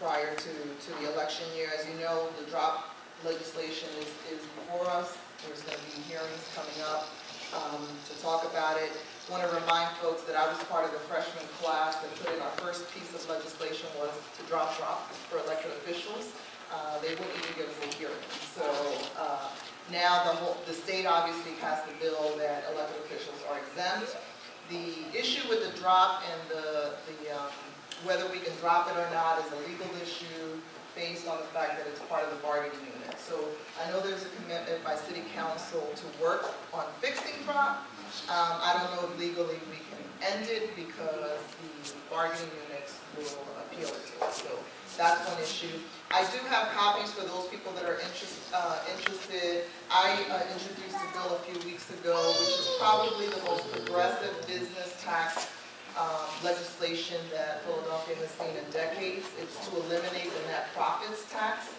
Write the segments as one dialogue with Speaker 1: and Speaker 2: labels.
Speaker 1: prior to the election year. As you know, the drop legislation is before us. There's going to be hearings coming up to talk about it. I want to remind folks that I was part of the freshman class that put in our first piece of legislation was to drop for elected officials. They wouldn't even give us a hearing. So now the state obviously passed a bill that elected officials are exempt. The issue with the drop and whether we can drop it or not is a legal issue based on the fact that it's part of the bargaining unit. So I know there's a commitment by City Council to work on fixing drop. I don't know if legally we can end it because the bargaining units will appeal it to us. So that's one issue. I do have copies for those people that are interested. I introduced a bill a few weeks ago, which is probably the most progressive business tax legislation that Philadelphia has seen in decades. It's to eliminate the net profits tax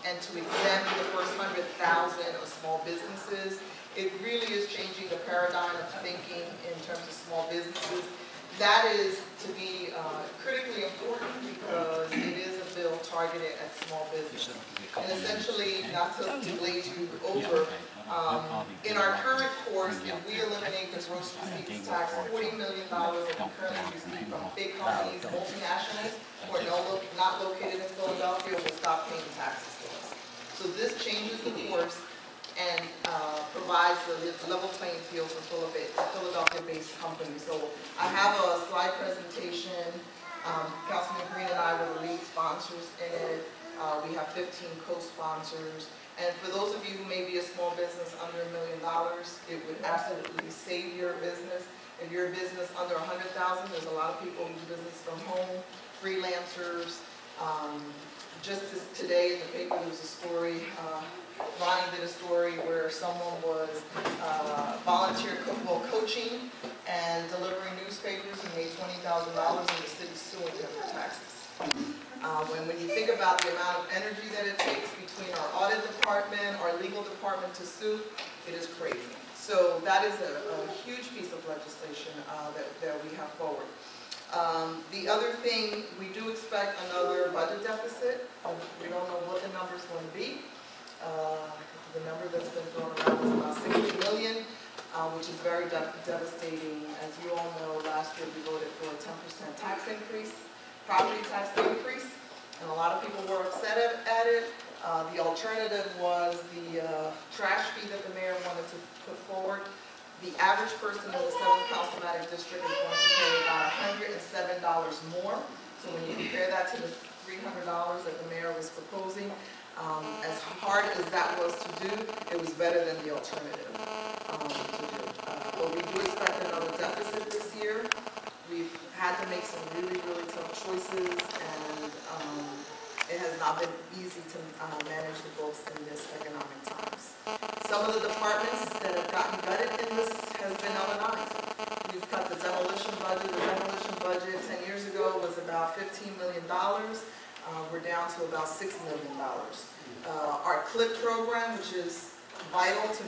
Speaker 1: and to exempt the first 100,000 of small businesses. It really is changing the paradigm of thinking in terms of small businesses. That is to be critically important because it is a bill targeted at small business. And essentially, not to glaze you over, in our current course, if we eliminate the gross receipts tax, $40 million that we currently receive from big companies, multinationals, who are not located in Philadelphia, will stop paying taxes to us. So this changes the course and provides the level playing field for Philadelphia-based companies. So I have a slide presentation. Councilman Green and I were the lead sponsors in it. We have 15 co-sponsors. And for those of you who may be a small business under $1 million, it would absolutely save your business. If you're a business under $100,000, there's a lot of people who do business from home, freelancers. Just today in the paper, there was a story. Ronnie did a story where someone was volunteer coaching and delivering newspapers and made $20,000 and the city suing him for taxes. When you think about the amount of energy that it takes between our audit department, our legal department to sue, it is crazy. So that is a huge piece of legislation that we have forward. The other thing, we do expect another budget deficit. We don't know what the number is going to be. The number that's been thrown around is about $60 million, which is very devastating. As you all know, last year we voted for a 10% tax increase, property tax increase, and a lot of people were upset at it. The alternative was the trash fee that the mayor wanted to put forward. The average person in the 7th Councilmatic District is going to pay about $107 more. So when you compare that to the $300 that the mayor was proposing, as hard as that was to do, it was better than the alternative to do. But we do expect another deficit this year. We've had to make some really, really tough choices, and it has not been easy to manage the books in this economic times. Some of the departments that have gotten gutted in this has been L&I. We've cut the demolition budget. The demolition budget 10 years ago was about $15 million. We're down to about $6 million. Our CLIP program, which is vital to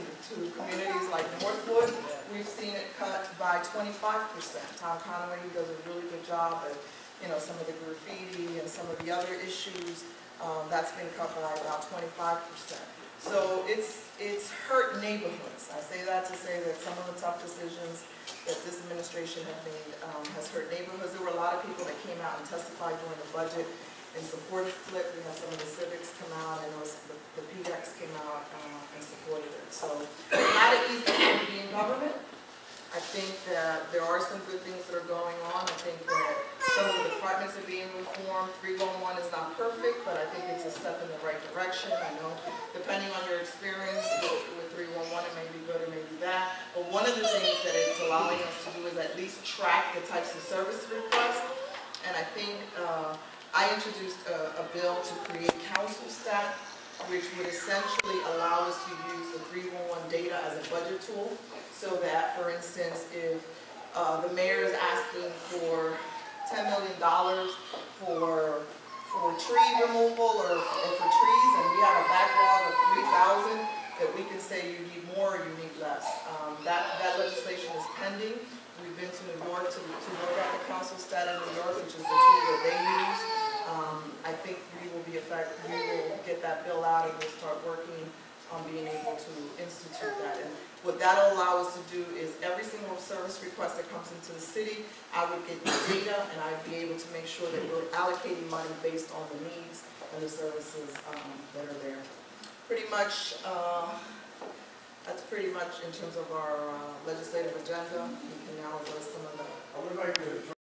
Speaker 1: communities like Northwood, we've seen it cut by 25%. Tom Conway does a really good job at some of the graffiti and some of the other issues. That's been cut by about 25%. So it's hurt neighborhoods. I say that to say that some of the tough decisions that this administration has made has hurt neighborhoods. There were a lot of people that came out and testified during the budget in support of CLIP. We had some of the civics come out, and the PDEX came out and supported it. So it's not an easy thing to be in government. I think that there are some good things that are going on. I think that some of the departments are being reformed. 311 is not perfect, but I think it's a step in the right direction. I know, depending on your experience with 311, it may be good or maybe bad. But one of the things that it's allowing us to do is at least track the types of service requests. And I think I introduced a bill to create council stat, which would essentially allow us to use the 311 data as a budget tool. So that, for instance, if the mayor is asking for $10 million for tree removal or for trees, and we have a backlog of 3,000, that we can say you need more or you need less. That legislation is pending. We've been to New York to look at the council stat in New York, which is the tool that they use. that bill out and we'll start working on being able to institute that. And what that'll allow us to do is every single service request that comes into the city, I would get the data and I'd be able to make sure that we're allocating money based on the needs and the services that are there. Pretty much, that's pretty much in terms of our legislative agenda. We can now address some of the